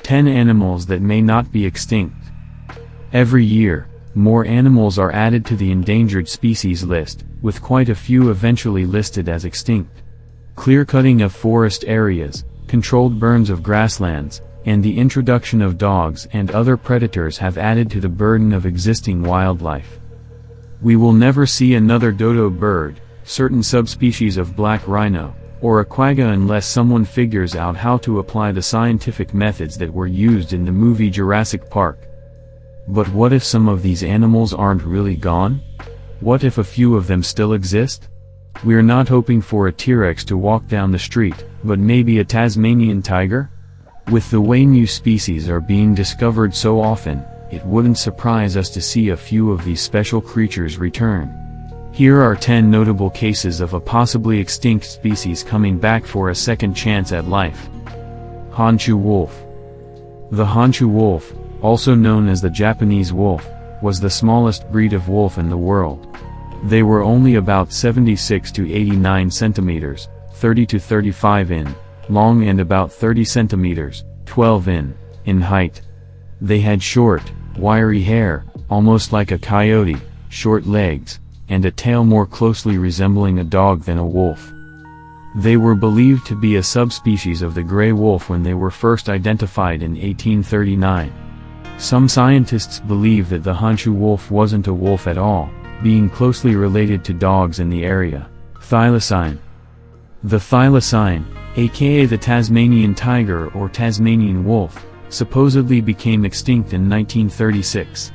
10 animals that may not be extinct. Every year, more animals are added to the endangered species list, with quite a few eventually listed as extinct. Clear-cutting of forest areas, controlled burns of grasslands, and the introduction of dogs and other predators have added to the burden of existing wildlife. We will never see another dodo bird, certain subspecies of black rhino, or a quagga unless someone figures out how to apply the scientific methods that were used in the movie Jurassic Park. But what if some of these animals aren't really gone? What if a few of them still exist? We're not hoping for a T-Rex to walk down the street, but maybe a Tasmanian tiger? With the way new species are being discovered so often, it wouldn't surprise us to see a few of these special creatures return. Here are 10 notable cases of a possibly extinct species coming back for a second chance at life. Honshu wolf. The Honshu wolf, also known as the Japanese wolf, was the smallest breed of wolf in the world. They were only about 76 to 89 centimeters, 30 to 35 in, long and about 30 centimeters, 12 in height. They had short, wiry hair, almost like a coyote, short legs, and a tail more closely resembling a dog than a wolf. They were believed to be a subspecies of the gray wolf when they were first identified in 1839. Some scientists believe that the Honshu wolf wasn't a wolf at all, being closely related to dogs in the area. Thylacine. The thylacine, aka the Tasmanian tiger or Tasmanian wolf, supposedly became extinct in 1936.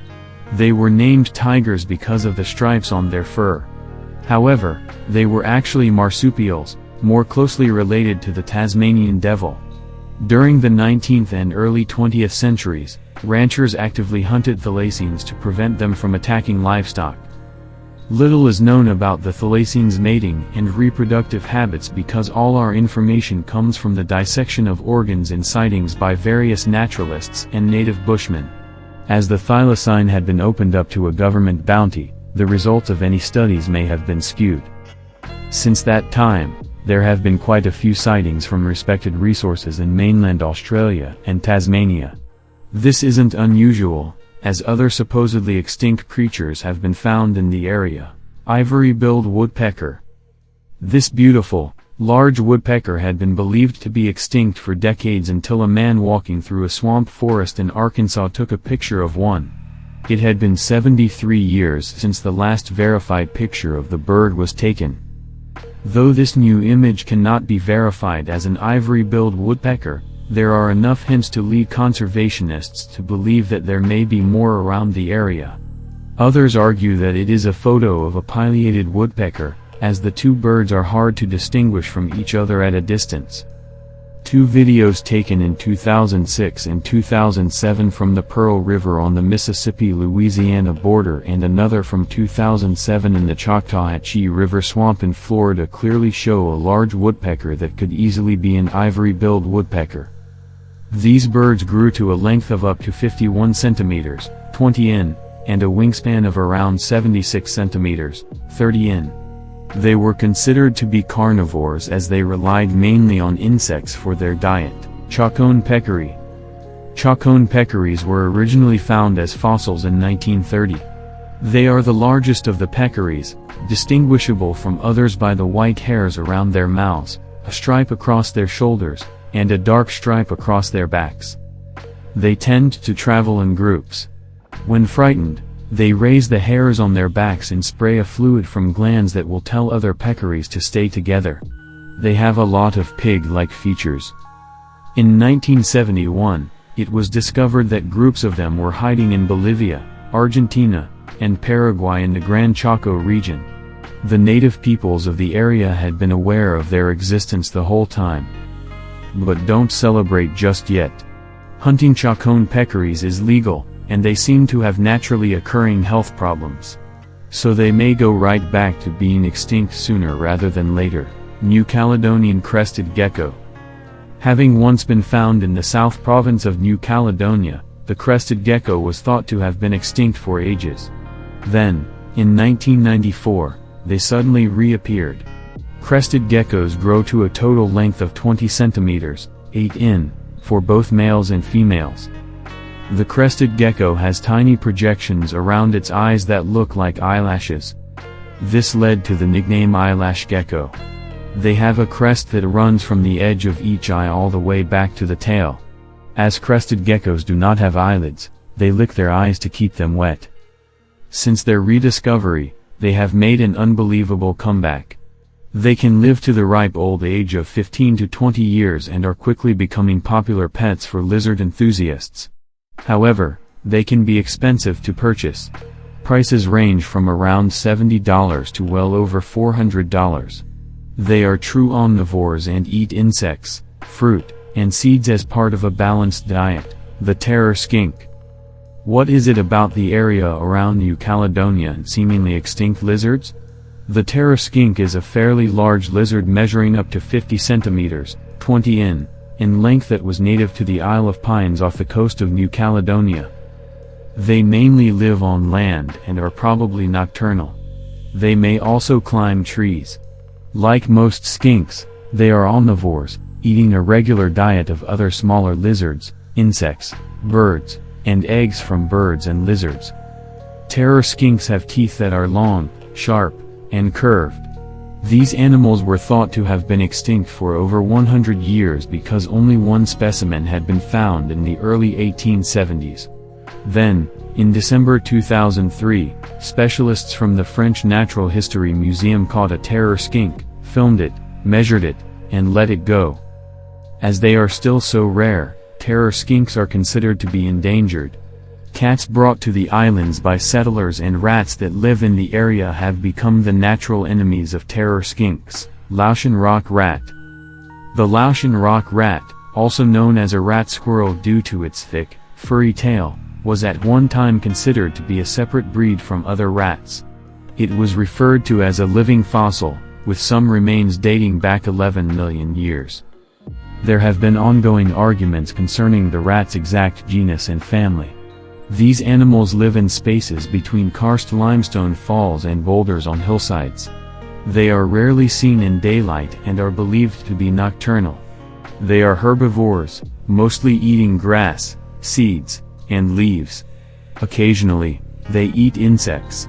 They were named tigers because of the stripes on their fur. However, they were actually marsupials, more closely related to the Tasmanian devil. During the 19th and early 20th centuries, ranchers actively hunted thylacines to prevent them from attacking livestock. Little is known about the thylacines' mating and reproductive habits because all our information comes from the dissection of organs in sightings by various naturalists and native bushmen. As the thylacine had been opened up to a government bounty, the results of any studies may have been skewed. Since that time, there have been quite a few sightings from respected resources in mainland Australia and Tasmania. This isn't unusual, as other supposedly extinct creatures have been found in the area. Ivory-Billed woodpecker. This beautiful, large woodpecker had been believed to be extinct for decades until a man walking through a swamp forest in Arkansas took a picture of one. It had been 73 years since the last verified picture of the bird was taken. Though this new image cannot be verified as an ivory-billed woodpecker, there are enough hints to lead conservationists to believe that there may be more around the area. Others argue that it is a photo of a pileated woodpecker, as the two birds are hard to distinguish from each other at a distance. Two videos taken in 2006 and 2007 from the Pearl River on the Mississippi-Louisiana border and another from 2007 in the Choctawhatchee River swamp in Florida clearly show a large woodpecker that could easily be an ivory-billed woodpecker. These birds grew to a length of up to 51 centimeters, 20 in, and a wingspan of around 76 centimeters, 30 in. They were considered to be carnivores as they relied mainly on insects for their diet. Chacon peccary. Chacon peccaries were originally found as fossils in 1930. They are the largest of the peccaries, distinguishable from others by the white hairs around their mouths, a stripe across their shoulders, and a dark stripe across their backs. They tend to travel in groups. When frightened, they raise the hairs on their backs and spray a fluid from glands that will tell other peccaries to stay together. They have a lot of pig-like features. In 1971, it was discovered that groups of them were hiding in Bolivia, Argentina, and Paraguay in the Gran Chaco region. The native peoples of the area had been aware of their existence the whole time. But don't celebrate just yet. Hunting Chacon peccaries is legal, and they seem to have naturally occurring health problems. So they may go right back to being extinct sooner rather than later. New Caledonian crested gecko. Having once been found in the South Province of New Caledonia, the crested gecko was thought to have been extinct for ages. Then, in 1994, they suddenly reappeared. Crested geckos grow to a total length of 20 centimeters, 8 in, for both males and females. The crested gecko has tiny projections around its eyes that look like eyelashes. This led to the nickname eyelash gecko. They have a crest that runs from the edge of each eye all the way back to the tail. As crested geckos do not have eyelids, they lick their eyes to keep them wet. Since their rediscovery, they have made an unbelievable comeback. They can live to the ripe old age of 15 to 20 years and are quickly becoming popular pets for lizard enthusiasts. However, they can be expensive to purchase. Prices range from around $70 to well over $400. They are true omnivores and eat insects, fruit, and seeds as part of a balanced diet. The terror skink. What is it about the area around New Caledonia and seemingly extinct lizards? The terror skink is a fairly large lizard measuring up to 50 centimeters, 20 in length that was native to the Isle of Pines off the coast of New Caledonia. They mainly live on land and are probably nocturnal. They may also climb trees. Like most skinks, they are omnivores, eating a regular diet of other smaller lizards, insects, birds, and eggs from birds and lizards. Terror skinks have teeth that are long, sharp, and curved. These animals were thought to have been extinct for over 100 years because only one specimen had been found in the early 1870s. Then, in December 2003, specialists from the French Natural History Museum caught a terror skink, filmed it, measured it, and let it go. As they are still so rare, terror skinks are considered to be endangered. Cats brought to the islands by settlers and rats that live in the area have become the natural enemies of terror skinks. Laotian rock rat. The Laotian rock rat, also known as a rat squirrel due to its thick, furry tail, was at one time considered to be a separate breed from other rats. It was referred to as a living fossil, with some remains dating back 11 million years. There have been ongoing arguments concerning the rat's exact genus and family. These animals live in spaces between karst limestone falls and boulders on hillsides. They are rarely seen in daylight and are believed to be nocturnal. They are herbivores, mostly eating grass, seeds, and leaves. Occasionally, they eat insects.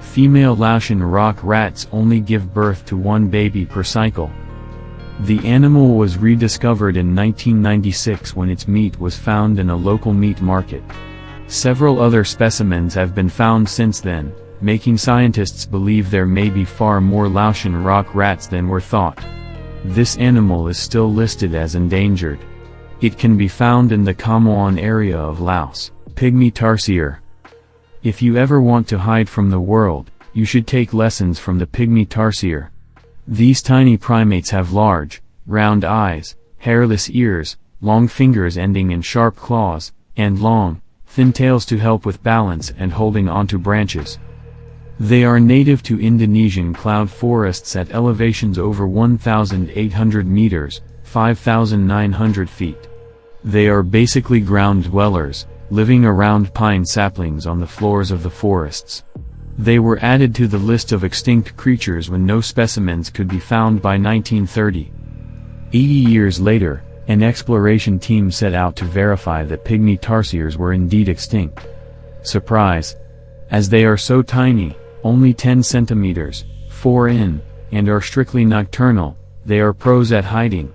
Female Laotian rock rats only give birth to one baby per cycle. The animal was rediscovered in 1996 when its meat was found in a local meat market. Several other specimens have been found since then, making scientists believe there may be far more Laotian rock rats than were thought. This animal is still listed as endangered. It can be found in the Khammouan area of Laos. Pygmy tarsier. If you ever want to hide from the world, you should take lessons from the pygmy tarsier. These tiny primates have large, round eyes, hairless ears, long fingers ending in sharp claws, and long, thin tails to help with balance and holding onto branches. They are native to Indonesian cloud forests at elevations over 1,800 meters, 5,900 feet. They are basically ground dwellers, living around pine saplings on the floors of the forests. They were added to the list of extinct creatures when no specimens could be found by 1930. 80 years later, an exploration team set out to verify that pygmy tarsiers were indeed extinct. Surprise! As they are so tiny, only 10 centimeters, 4 in, and are strictly nocturnal, they are pros at hiding.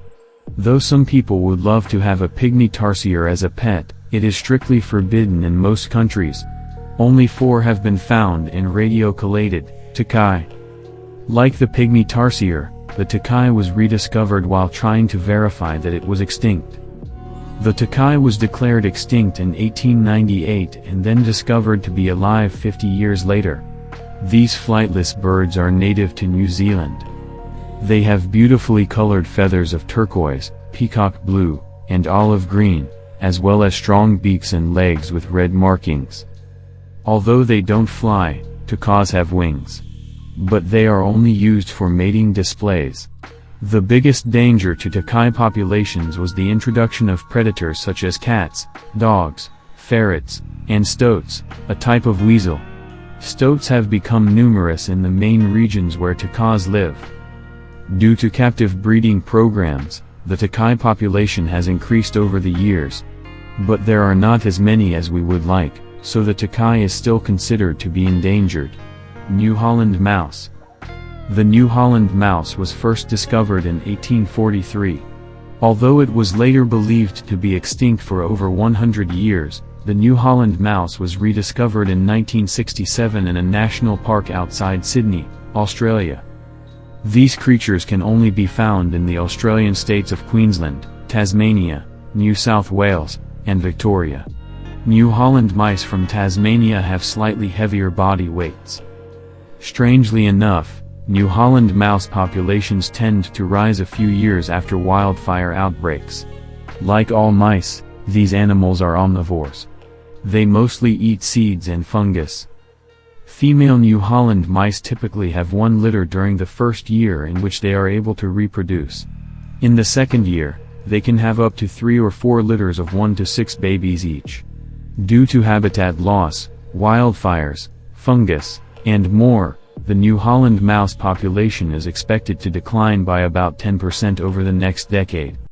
Though some people would love to have a pygmy tarsier as a pet, it is strictly forbidden in most countries. Only 4 have been found in radiocollated Takai. Like the pygmy tarsier, the Takai was rediscovered while trying to verify that it was extinct. The Takai was declared extinct in 1898 and then discovered to be alive 50 years later. These flightless birds are native to New Zealand. They have beautifully colored feathers of turquoise, peacock blue, and olive green, as well as strong beaks and legs with red markings. Although they don't fly, takas have wings. But they are only used for mating displays. The biggest danger to takai populations was the introduction of predators such as cats, dogs, ferrets, and stoats, a type of weasel. Stoats have become numerous in the main regions where takas live. Due to captive breeding programs, the Takai population has increased over the years. But there are not as many as we would like, so the Takai is still considered to be endangered. New Holland mouse. The New Holland mouse was first discovered in 1843. Although it was later believed to be extinct for over 100 years, the New Holland mouse was rediscovered in 1967 in a national park outside Sydney, Australia. These creatures can only be found in the Australian states of Queensland, Tasmania, New South Wales, and Victoria. New Holland mice from Tasmania have slightly heavier body weights. Strangely enough, New Holland mouse populations tend to rise a few years after wildfire outbreaks. Like all mice, these animals are omnivores. They mostly eat seeds and fungus. Female New Holland mice typically have one litter during the first year in which they are able to reproduce. In the second year, they can have up to 3 or 4 litters of 1 to 6 babies each. Due to habitat loss, wildfires, fungus, and more, the New Holland mouse population is expected to decline by about 10% over the next decade.